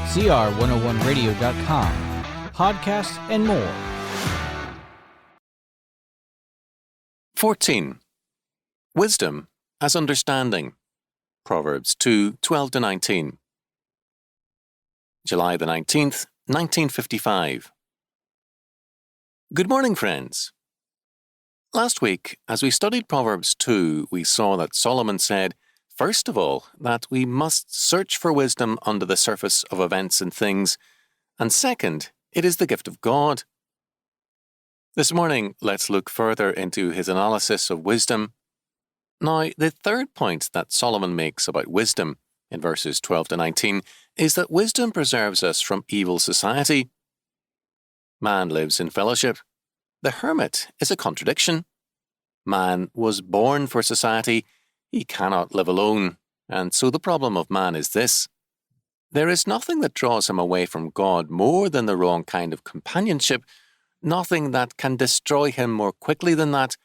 CR101radio.com, podcasts, and more. 14. Wisdom as understanding. Proverbs 2:12-19. July the 19th, 1955. Good morning, friends. Last week, as we studied Proverbs 2, we saw that Solomon said, first of all, that we must search for wisdom under the surface of events and things, and second, it is the gift of God. This morning, let's look further into his analysis of wisdom. Now, the third point that Solomon makes about wisdom in verses 12-19 is that wisdom preserves us from evil society. Man lives in fellowship. The hermit is a contradiction. Man was born for society. He cannot live alone. And so the problem of man is this. There is nothing that draws him away from God more than the wrong kind of companionship, nothing that can destroy him more quickly than that,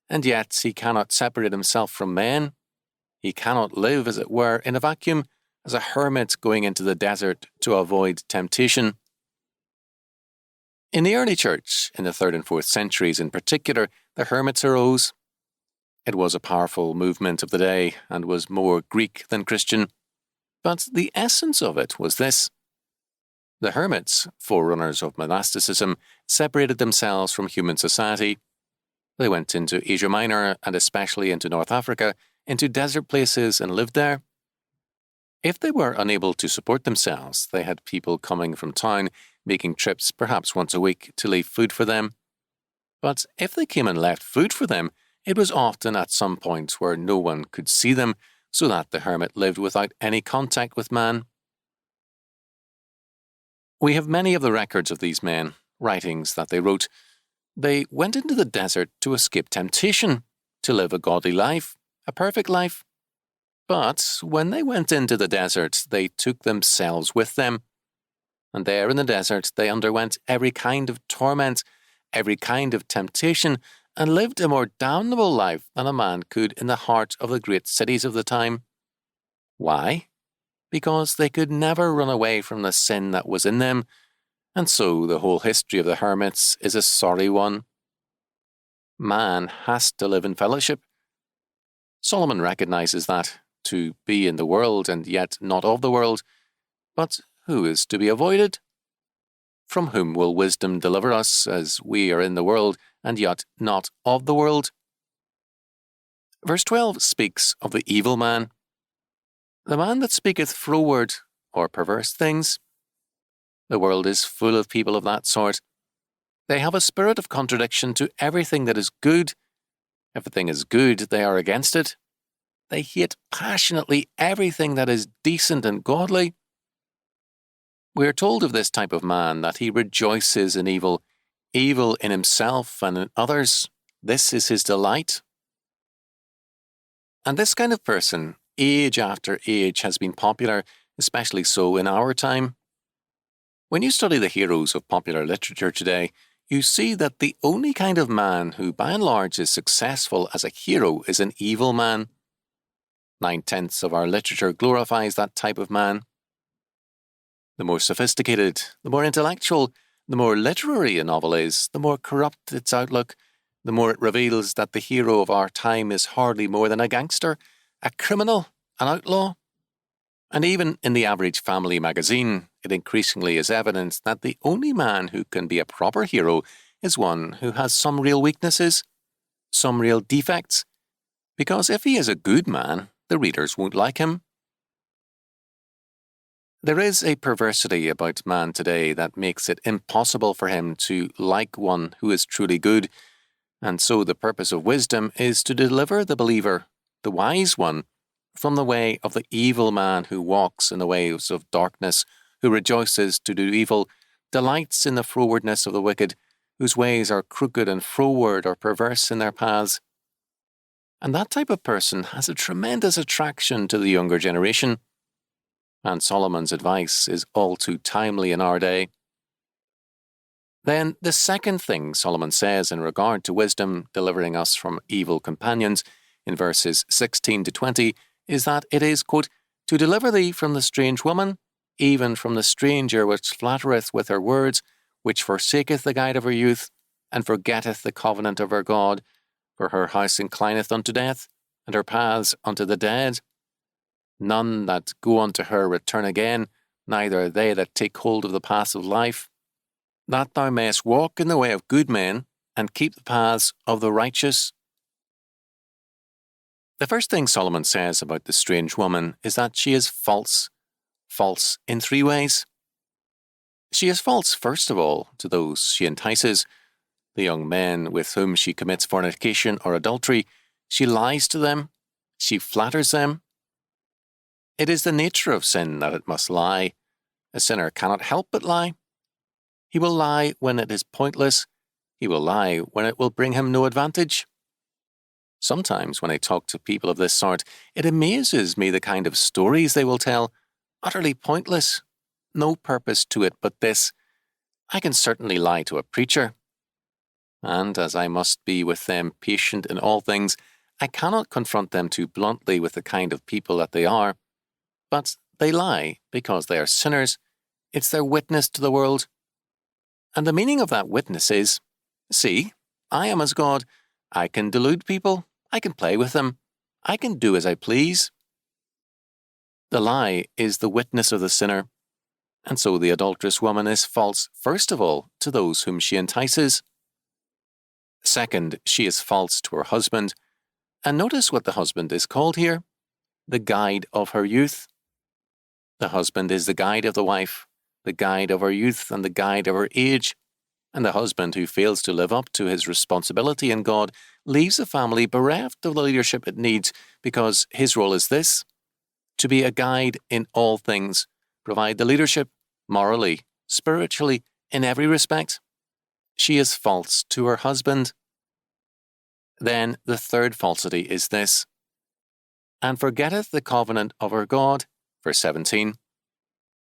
and yet he cannot separate himself from men. He cannot live, as it were, in a vacuum, as a hermit going into the desert to avoid temptation. In the early church, in the 3rd and 4th centuries in particular, the hermits arose. It was a powerful movement of the day and was more Greek than Christian. But the essence of it was this. The hermits, forerunners of monasticism, separated themselves from human society. They went into Asia Minor and especially into North Africa, into desert places and lived there. If they were unable to support themselves, they had people coming from town, making trips perhaps once a week to leave food for them. But if they came and left food for them, it was often at some point where no one could see them, so that the hermit lived without any contact with man. We have many of the records of these men, writings that they wrote. They went into the desert to escape temptation, to live a godly life, a perfect life. But when they went into the desert, they took themselves with them. And there in the desert, they underwent every kind of torment, every kind of temptation, and lived a more damnable life than a man could in the heart of the great cities of the time. Why? Because they could never run away from the sin that was in them, and so the whole history of the hermits is a sorry one. Man has to live in fellowship. Solomon recognizes that, to be in the world and yet not of the world. But who is to be avoided? From whom will wisdom deliver us, as we are in the world and yet not of the world? Verse 12 speaks of the evil man. The man that speaketh froward or perverse things. The world is full of people of that sort. They have a spirit of contradiction to everything that is good. If a thing is good, they are against it. They hate passionately everything that is decent and godly. We are told of this type of man that he rejoices in evil, evil in himself and in others. This is his delight. And this kind of person, age after age, has been popular, especially so in our time. When you study the heroes of popular literature today, you see that the only kind of man who by and large is successful as a hero is an evil man. 9/10 of our literature glorifies that type of man. The more sophisticated, the more intellectual, the more literary a novel is, the more corrupt its outlook, the more it reveals that the hero of our time is hardly more than a gangster, a criminal, an outlaw. And even in the average family magazine, it increasingly is evident that the only man who can be a proper hero is one who has some real weaknesses, some real defects, because if he is a good man, the readers won't like him. There is a perversity about man today that makes it impossible for him to like one who is truly good, and so the purpose of wisdom is to deliver the believer, the wise one, from the way of the evil man who walks in the ways of darkness, who rejoices to do evil, delights in the frowardness of the wicked, whose ways are crooked and froward or perverse in their paths. And that type of person has a tremendous attraction to the younger generation. And Solomon's advice is all too timely in our day. Then the second thing Solomon says in regard to wisdom delivering us from evil companions in verses 16 to 20 is that it is, quote, to deliver thee from the strange woman, even from the stranger which flattereth with her words, which forsaketh the guide of her youth, and forgetteth the covenant of her God. For her house inclineth unto death, and her paths unto the dead. None that go unto her return again, neither they that take hold of the paths of life. That thou mayest walk in the way of good men, and keep the paths of the righteous. The first thing Solomon says about the strange woman is that she is false. False in three ways. She is false, first of all, to those she entices, the young men with whom she commits fornication or adultery. She lies to them. She flatters them. It is the nature of sin that it must lie. A sinner cannot help but lie. He will lie when it is pointless. He will lie when it will bring him no advantage. Sometimes when I talk to people of this sort, it amazes me the kind of stories they will tell, utterly pointless, no purpose to it but this: I can certainly lie to a preacher. And as I must be with them patient in all things, I cannot confront them too bluntly with the kind of people that they are. But they lie because they are sinners. It's their witness to the world. And the meaning of that witness is, see, I am as God. I can delude people. I can play with them. I can do as I please. The lie is the witness of the sinner. And so the adulterous woman is false, first of all, to those whom she entices. Second, she is false to her husband. And notice what the husband is called here: the guide of her youth. The husband is the guide of the wife, the guide of her youth and the guide of her age. And the husband who fails to live up to his responsibility in God leaves the family bereft of the leadership it needs, because his role is this: to be a guide in all things, provide the leadership morally, spiritually, in every respect. She is false to her husband. Then the third falsity is this: and forgetteth the covenant of her God. Verse 17.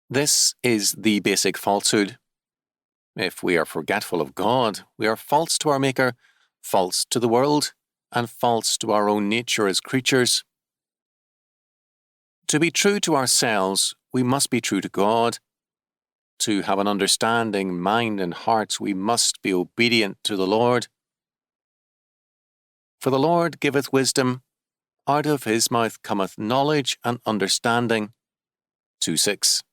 This is the basic falsehood. If we are forgetful of God, we are false to our Maker, false to the world, and false to our own nature as creatures. To be true to ourselves, we must be true to God. To have an understanding mind and heart, we must be obedient to the Lord. For the Lord giveth wisdom, out of his mouth cometh knowledge and understanding. 2:6.